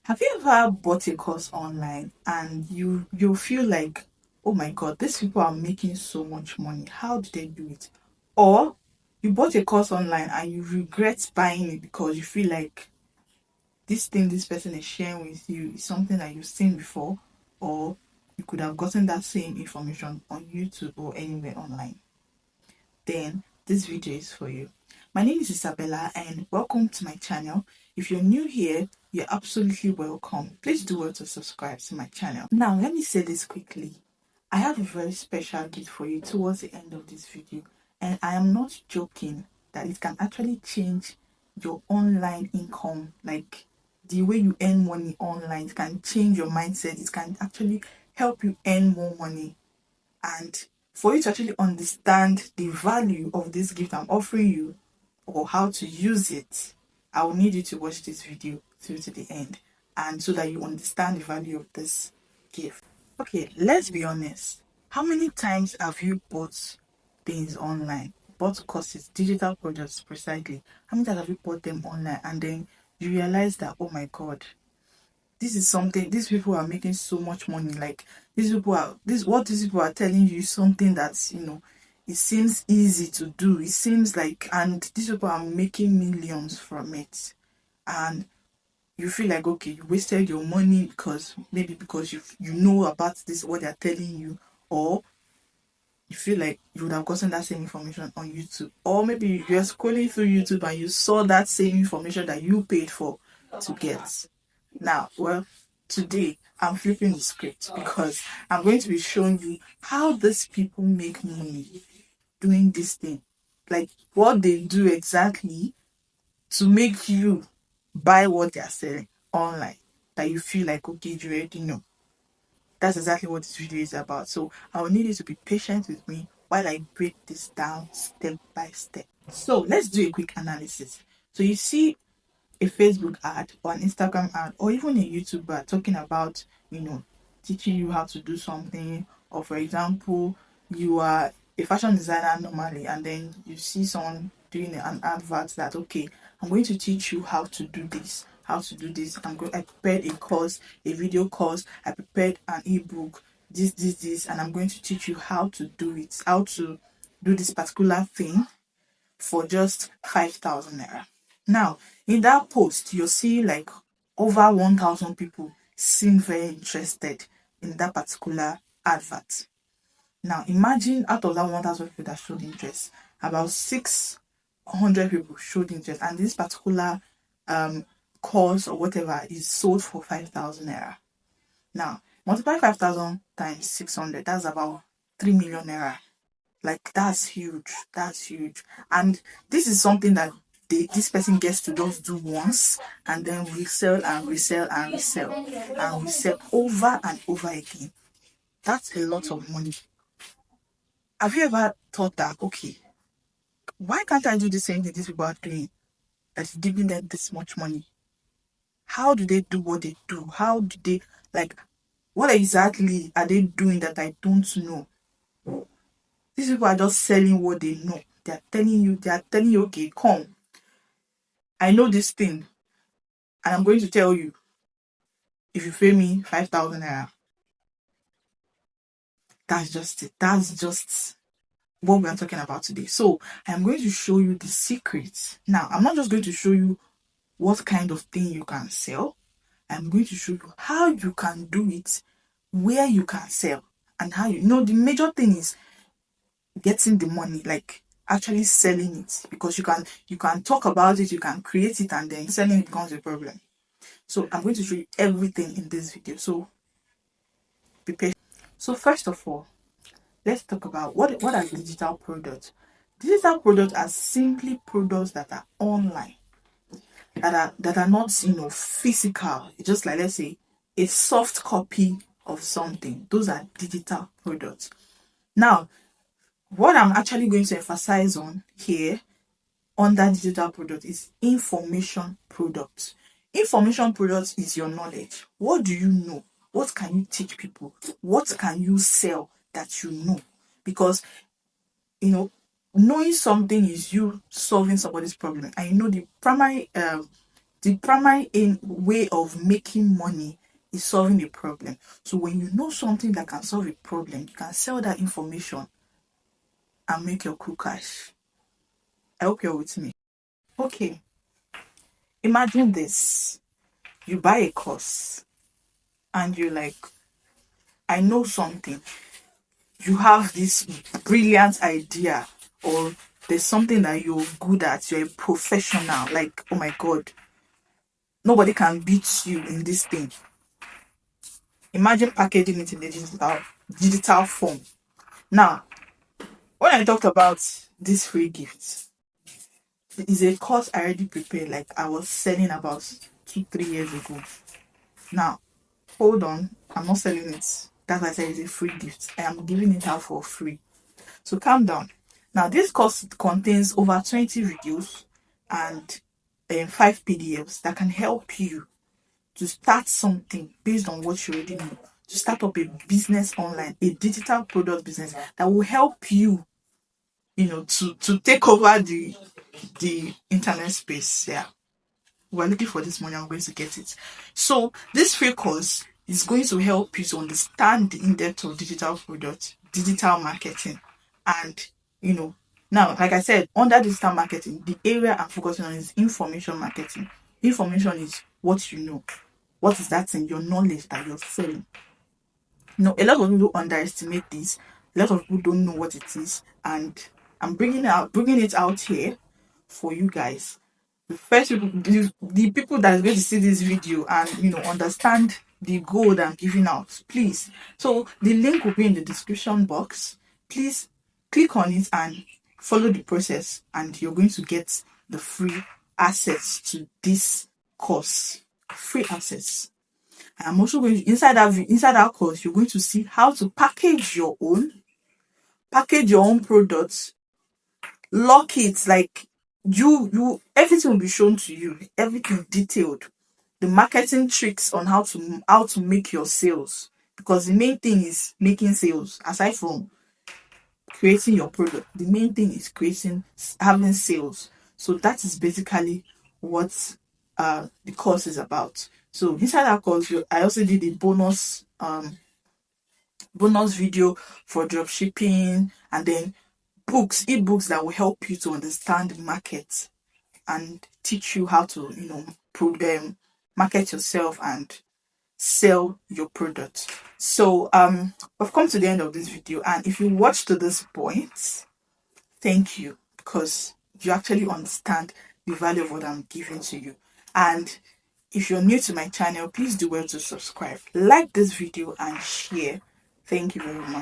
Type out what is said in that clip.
Have you ever bought a course online and you feel like, oh my god, these people are making so much money. How did they do it? Or you bought a course online and you regret buying it because you feel like this thing this person is sharing with you is something that you've seen before, or you could have gotten that same information on YouTube or anywhere online. Then this video is for you. My name is Isabella and welcome to my channel. If you're new here, you're absolutely welcome. Please do well to subscribe to my channel. Now, let me say this quickly. I have a very special gift for you towards the end of this video, and I am not joking that it can actually change your online income, like the way you earn money online. It can change your mindset. It can actually help you earn more money. And for you to actually understand the value of this gift I'm offering you or how to use it, I will need you to watch this video through to the end, and so that you understand the value of this gift. Okay, let's be honest. How many times have you bought things online? Bought courses, digital products precisely. How many times have you bought them online and then you realize that, oh my god, this is something, these people are making so much money, like these people are telling you something that's, it seems easy to do, it seems like, and these people are making millions from it, and you feel like, okay, you wasted your money because maybe because you know about this, what they're telling you, or you feel like you would have gotten that same information on YouTube, or maybe you're scrolling through YouTube and you saw that same information that you paid for to get. Now, well, today I'm flipping the script because I'm going to be showing you how these people make money doing this thing. Like what they do exactly to make you buy what they're selling online. That you feel like, okay, you already know. That's exactly what this video is about. So I will need you to be patient with me while I break this down step by step. So let's do a quick analysis. So you see a Facebook ad or an Instagram ad or even a YouTube ad talking about, teaching you how to do something. Or for example, you are a fashion designer normally and then you see someone doing an advert that, okay, I'm going to teach you how to do this, I prepared a course, a video course, I prepared an ebook, this, and I'm going to teach you how to do it, how to do this particular thing for just 5,000 naira. Now, in that post, you'll see like over 1,000 people seem very interested in that particular advert. Now, imagine out of that 1,000 people that showed interest, about 600 people showed interest, and this particular course or whatever is sold for 5,000 naira. Now, multiply 5,000 times 600, that's about 3 million naira. Like that's huge. That's huge. And this is something that this person gets to just do once and then resell and resell and resell and resell over and over again. That's a lot of money. Have you ever thought that, okay, why can't I do the same thing these people are doing that's giving them this much money? How do they do what they do? How do they, like, what exactly are they doing that I don't know? These people are just selling what they know. They are telling you, okay, come, I know this thing, and I'm going to tell you, if you pay me 5,000 naira, that's just it. That's just what we are talking about today. So I'm going to show you the secrets. Now, I'm not just going to show you what kind of thing you can sell. I'm going to show you how you can do it, where you can sell, and how the major thing is getting the money, like actually selling it, because you can talk about it, you can create it, and then selling it becomes a problem. So I'm going to show you everything in this video. So be patient. So first of all, let's talk about what are digital products. Digital products are simply products that are online, that are not physical. It's just like, let's say, a soft copy of something. Those are digital products. Now, what I'm actually going to emphasize on here under digital product is information products. Information products is your knowledge. What do you know? What can you teach people? What can you sell that you know? Because knowing something is you solving somebody's problem. And the primary The primary way of making money is solving a problem. So when you know something that can solve a problem, you can sell that information and make your cool cash. I hope you're with me. Okay, imagine this. You buy a course and you're like, I know something. You have this brilliant idea, or there's something that you're good at, you're a professional, like, oh my god, nobody can beat you in this thing. Imagine packaging it in a digital form. Now, when I talked about this free gift, it is a course I already prepared, like I was selling about 2-3 years ago. Now, hold on, I'm not selling it. That's why I said it's a free gift. I am giving it out for free. So calm down. Now, this course contains over 20 videos and 5 PDFs that can help you to start something based on what you already know. To start up a business online, a digital product business that will help you, to take over the internet space. Yeah, we're looking for this money. I'm going to get it. So this free course is going to help you to understand the in-depth of digital product, digital marketing, and now, like I said, under digital marketing, the area I'm focusing on is information marketing. Information is what you know. What is that in your knowledge that you're selling? A lot of people underestimate this. A lot of people don't know what it is, and I'm bringing it out here for you guys. The first people, the people that is going to see this video and understand the goal that I'm giving out, please. So the link will be in the description box. Please click on it and follow the process, and you're going to get the free access to this course. Free access. I'm also going to, inside that course, you're going to see how to package your own products, lock it, like everything will be shown to you, everything detailed. The marketing tricks on how to make your sales, because the main thing is making sales. Aside from creating your product, the main thing is having sales. So that is basically what the course is about. So inside that course, I also did a bonus video for drop shipping, and then ebooks that will help you to understand the market and teach you how to market yourself and sell your product. So we've come to the end of this video, and if you watched to this point, thank you, because you actually understand the value of what I'm giving to you. And if you're new to my channel, please do well to subscribe, like this video, and share. Thank you very much.